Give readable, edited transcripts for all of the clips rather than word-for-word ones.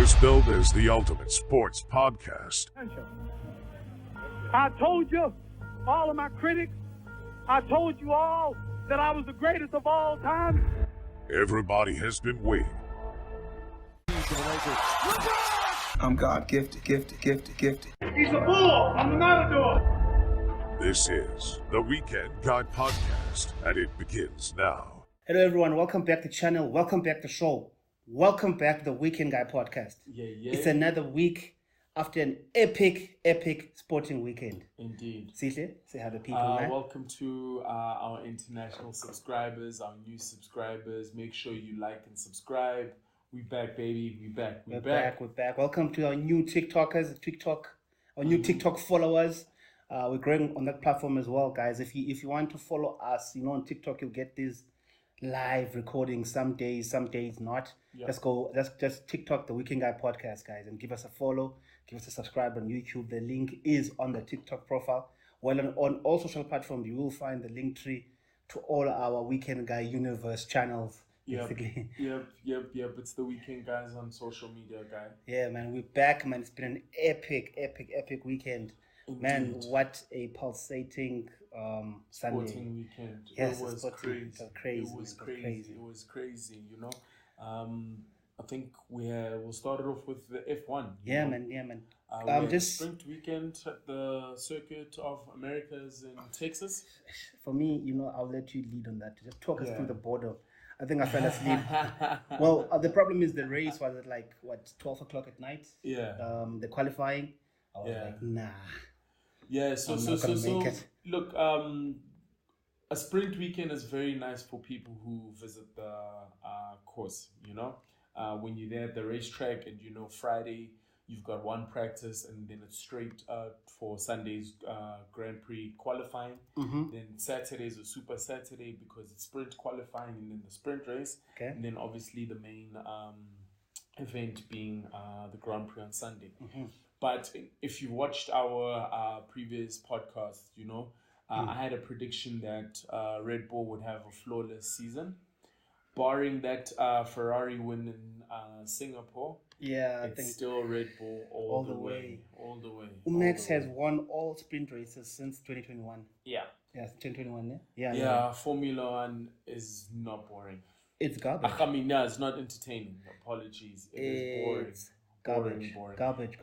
is billed as the ultimate sports podcast. I told you, all of my critics, I told you all that I was the greatest of all time. Everybody has been waiting. I'm God gifted. He's a bull. I'm the matador. This is the Weekend Guy Podcast, and it begins now. Hello everyone, welcome back to the channel, welcome back to the show, welcome back to the Weekend Guy Podcast. Yeah. It's another week after an epic sporting weekend. Indeed. Sihle, say hi to people, man. Welcome to our international subscribers, our new subscribers. Make sure you like and subscribe. We back, baby. We back. We're back. Welcome to our new TikTokers, our new TikTok followers. We're growing on that platform as well, guys. If you want to follow us, on TikTok, you'll get these live recordings some days not. Yep. Just TikTok, the Weekend Guy Podcast, guys, and give us a follow, give us a subscribe on YouTube. The link is on the TikTok profile. Well, on all social platforms, you will find the link tree to all our Weekend Guy Universe channels. Basically. Yep. It's the Weekend Guys on social media, guy. Yeah, man, we're back, man. It's been an epic weekend. Indeed. Man, what a pulsating Sunday. Sporting weekend. Yes, It was crazy. It was crazy, I think we'll start it off with the F1. Yeah, man. We had a sprint weekend at the Circuit of Americas in Texas. For me, I'll let you lead on that. Just talk us through the border. I think I fell asleep. Well, the problem is the race was at 12 o'clock at night. Yeah. The qualifying. I was like, nah. Yeah. I'm not gonna make it. Look, a sprint weekend is very nice for people who visit the course. When you're there at the racetrack, and Friday you've got one practice, and then it's straight for Sunday's Grand Prix qualifying. Mm-hmm. Then Saturday's a Super Saturday because it's sprint qualifying and then the sprint race. Okay. And then obviously the main event being the Grand Prix on Sunday. Mm-hmm. But if you watched our previous podcast, I had a prediction that Red Bull would have a flawless season, barring that Ferrari win in Singapore. Yeah, It's still Red Bull all the way. Max has won all sprint races since 2021. Yeah. Yeah, 2021, yeah? Yeah, Formula One is not boring. It's garbage. I mean, no, it's not entertaining. Apologies. It's boring. Garbage.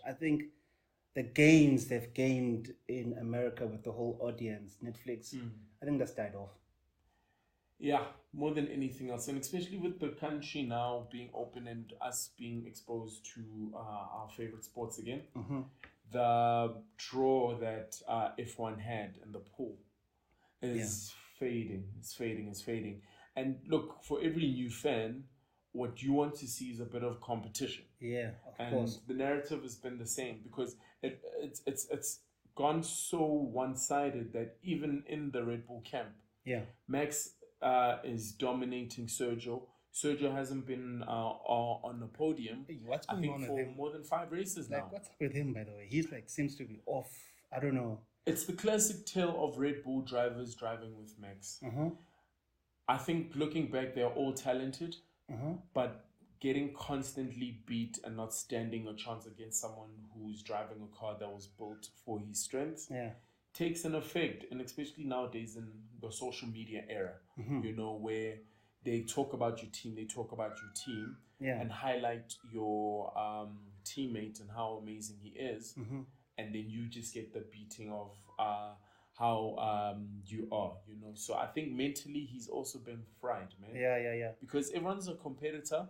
I think the gains they've gained in America with the whole audience, Netflix, I think that's died off. Yeah, more than anything else. And especially with the country now being open and us being exposed to our favorite sports again, the draw that F1 had in the pool is fading. It's fading. And look, for every new fan, what you want to see is a bit of competition. Yeah, of course. And the narrative has been the same because it's gone so one-sided that even in the Red Bull camp, Max is dominating Sergio. Sergio hasn't been on the podium. Hey, what's I going think on for with him? more than 5 races now. What's up with him, by the way? He's seems to be off. I don't know. It's the classic tale of Red Bull drivers driving with Max. I think looking back, they're all talented, but getting constantly beat and not standing a chance against someone who's driving a car that was built for his strengths takes an effect. And especially nowadays in the social media era, where they talk about your team, and highlight your teammate and how amazing he is, and then you just get the beating of how you are, So I think mentally he's also been fried, man. Yeah. Because everyone's a competitor,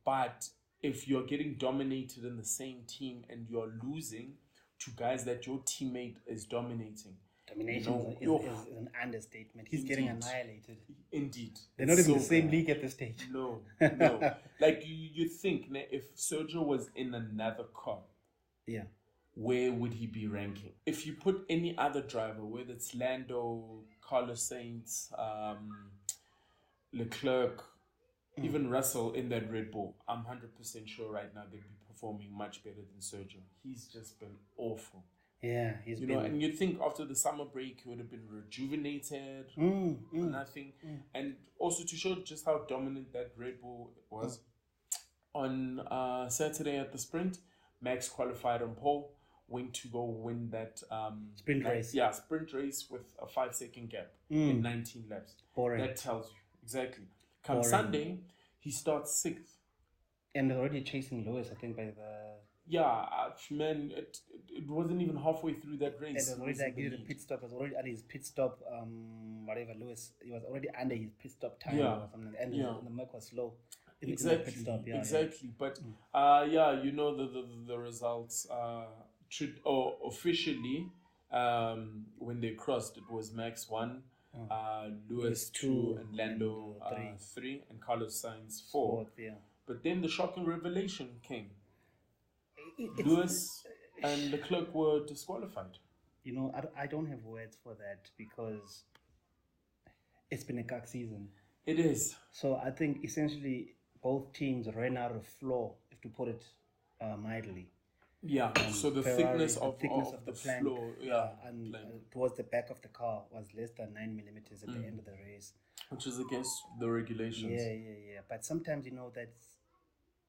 but if you're getting dominated in the same team and you're losing to guys that your teammate is dominating. Domination is an understatement. He's getting annihilated. Indeed. They're not even so the same bad. league at this stage. No. Like you think, if Sergio was in another car, where would he be ranking? If you put any other driver, whether it's Lando, Carlos Sainz, Leclerc, even Russell in that Red Bull, I'm 100% sure right now they'd be performing much better than Sergio. He's just been awful. Yeah, he's been... and you'd think after the summer break he would have been rejuvenated, nothing. And also to show just how dominant that Red Bull was, On Saturday at the sprint, Max qualified on pole, went to go win that Sprint race. Yeah, sprint race with a 5-second gap in 19 laps. Boring. That tells you exactly. Come Boring. Sunday, he starts 6th. And they're already chasing Lewis, I think, by the... Yeah, man, it wasn't even halfway through that race. And it was already like, he did a pit stop. It was already under his pit stop, whatever, Lewis. He was already under his pit stop time or something. And the Merc was slow. Exactly, pit stop. exactly. But you know the results. Officially, when they crossed, it was Max 1, Lewis 2, and Lando 3, and Carlos Sainz 4. Fourth, yeah. But then the shocking revelation came. Lewis and Leclerc were disqualified. You know, I don't have words for that because it's been a cuck season. It is. So I think essentially both teams ran out of floor, if to put it mildly. Yeah. So the Ferrari, thickness of the plank, floor, and towards the back of the car was less than 9 millimeters at the end of the race, which is against the regulations. Yeah. But sometimes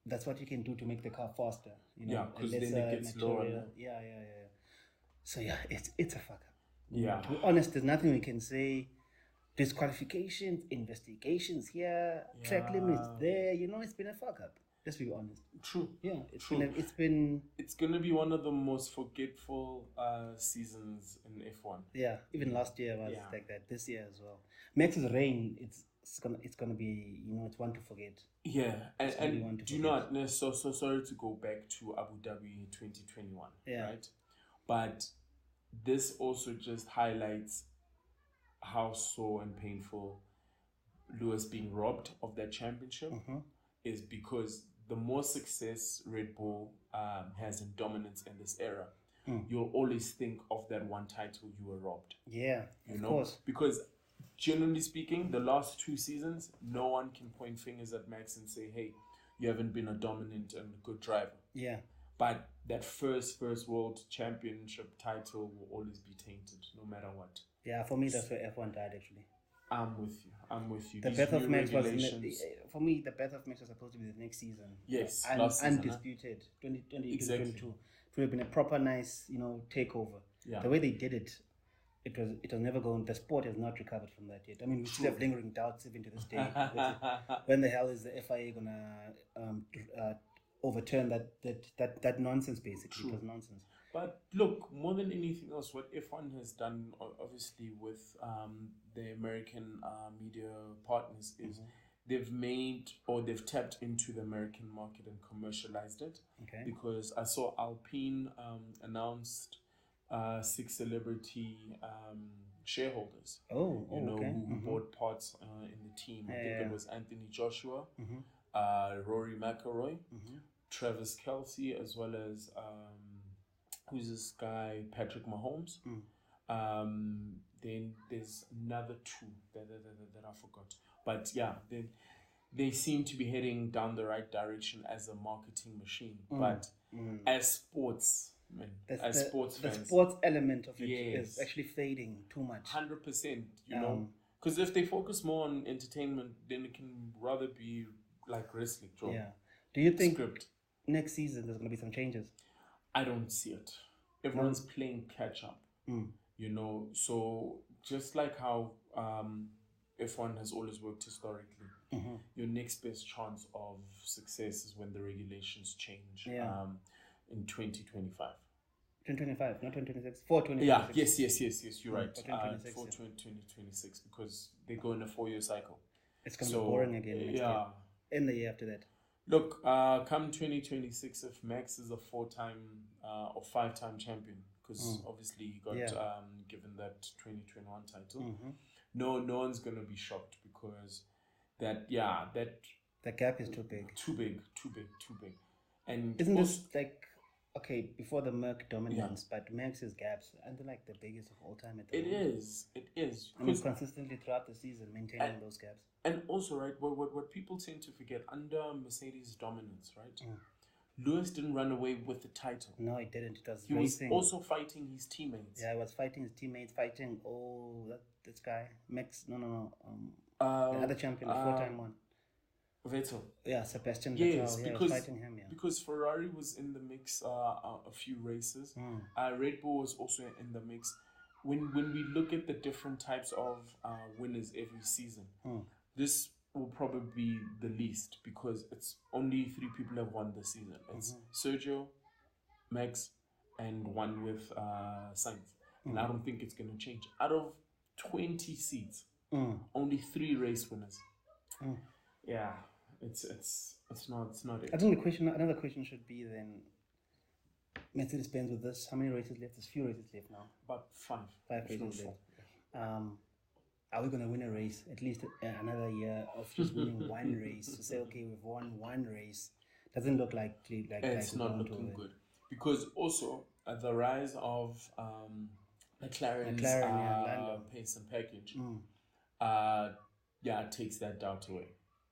that's what you can do to make the car faster. You know, yeah, because then it gets lower. Yeah. So yeah, it's a fuck up. Yeah. To be honest, there's nothing we can say. Disqualifications, investigations here, track limits there. You know, it's been a fuck up. Let's be honest. True. Yeah, it's been. It's gonna be one of the most forgetful seasons in F1. Yeah, even last year was like that. This year as well. Max's reign, it's gonna be, you know, it's one to forget. Yeah, and do not. So sorry to go back to Abu Dhabi 2021. Yeah. Right, but this also just highlights how sore and painful Lewis being robbed of that championship is, because the more success Red Bull has in dominance in this era, you'll always think of that one title you were robbed. Yeah, of course. Because generally speaking, the last 2 seasons, no one can point fingers at Max and say, hey, you haven't been a dominant and good driver. Yeah. But that first world championship title will always be tainted, no matter what. Yeah, for me, that's where F1 died, actually. I'm with you. The birth of Max was, for me, the birth of Max was supposed to be the next season. Yes, last season, undisputed. 2020, exactly. 2022. It would have been a proper, nice, you know, takeover. Yeah. The way they did it, it was never going. The sport has not recovered from that yet. I mean, we still have lingering doubts even to this day. When the hell is the FIA gonna overturn that nonsense? Basically, it was nonsense. But look, more than anything else, what F1 has done, obviously with the American media partners, is they've tapped into the American market and commercialized it. Okay. Because I saw Alpine announced 6 celebrity shareholders. Oh, you know, okay. who bought parts in the team. I think it was Anthony Joshua, Rory McIlroy, Travis Kelce, as well as who's this guy, Patrick Mahomes. Then there's another 2 that I forgot. But yeah, they seem to be heading down the right direction as a marketing machine. But as sports, sports fans, the sports element of it is actually fading too much. 100%, you know. Because if they focus more on entertainment, then it can rather be like wrestling. Yeah. Do you think next season there's going to be some changes? I don't see it. Everyone's playing catch up, you know. So just like how F1 has always worked historically, your next best chance of success is when the regulations change in 2025. 2025, not 2026. For 2026. Yeah, yes, you're right. For 2026, because they go in a 4-year cycle. It's going to be boring again next year. And the year after that. Look, come 2026, if Max is a 4-time or 5-time champion, because obviously he got given that 2021 title, no one's gonna be shocked, because the gap is too big. Too big. And isn't this like, okay, before the Merc dominance, but Max's gaps aren't they like the biggest of all time at the moment? It is. I mean, consistently throughout the season, maintaining those gaps. And also, right, what people tend to forget, under Mercedes' dominance, right, Lewis didn't run away with the title. No, he didn't. It was he racing. Was also fighting his teammates. Yeah, he was fighting his teammates, this guy, Max, the other champion, the 4-time one. Vettel. Yeah, Sebastian Yes, Vettel. Yeah, because was fighting him. Yeah. because Ferrari was in the mix a few races. Red Bull was also in the mix. When we look at the different types of winners every season, this will probably be the least because it's only 3 people have won this season. It's Sergio, Max, and one with Sainz. And I don't think it's going to change. Out of 20 seats, only 3 race winners. Yeah, it's not it. I think another question should be then, Mercedes-Benz with this, how many races left? There's few races left now. About 5. 5 if not races 4. left. Are we going to win a race? At least another year of just winning one race. To say, okay, we've won one race. Doesn't look like It's not looking good. Because also, the rise of McLaren's pace and package, it takes that doubt away.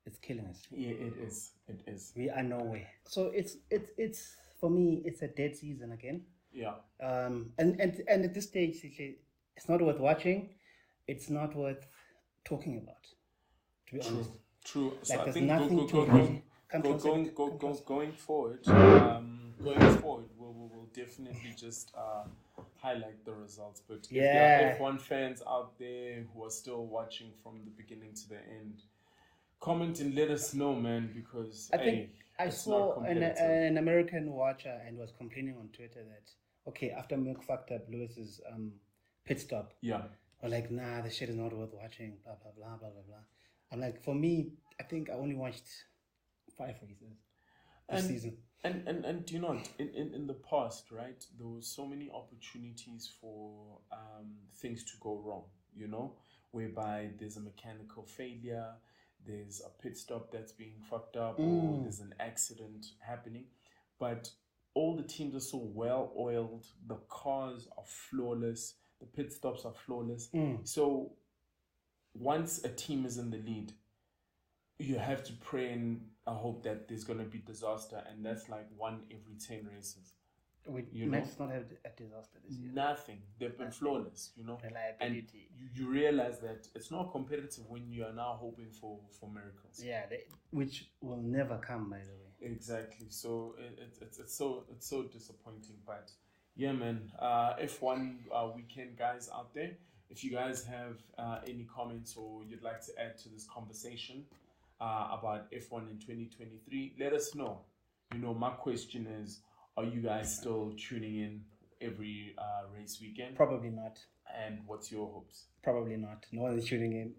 It's killing us. Yeah, it is. It is. We are nowhere. So it's for me, it's a dead season again. Yeah. And at this stage, it's not worth watching. It's not worth talking about. To be honest. True. So Like, I there's think nothing going forward, we'll definitely just highlight the results. But if there are F1 fans out there who are still watching from the beginning to the end, comment and let us know, man, because I think I saw an American watcher and was complaining on Twitter that, okay, after Mick fucked up Lewis's pit stop, we're like, nah, the shit is not worth watching, blah, blah, blah, blah, blah, blah. I'm like, for me, I think I only watched 5 races this season. And do you know, in the past, right, there were so many opportunities for things to go wrong, you know, whereby there's a mechanical failure, there's a pit stop that's being fucked up, or there's an accident happening. But all the teams are so well oiled, the cars are flawless, the pit stops are flawless. So once a team is in the lead, you have to pray and hope that there's going to be disaster, and that's like 1 every 10 races. Max not had a disaster this year. Nothing. They've been flawless, you know. Reliability. And you realize that it's not competitive when you are now hoping for miracles. Yeah, which will never come, by the way. Exactly. So it's so disappointing. But yeah, man. F1 weekend guys out there. If you guys have any comments or you'd like to add to this conversation about F1 in 2023, let us know. You know, my question is, are you guys still tuning in every race weekend? Probably not. And what's your hopes? Probably not. No one is tuning in.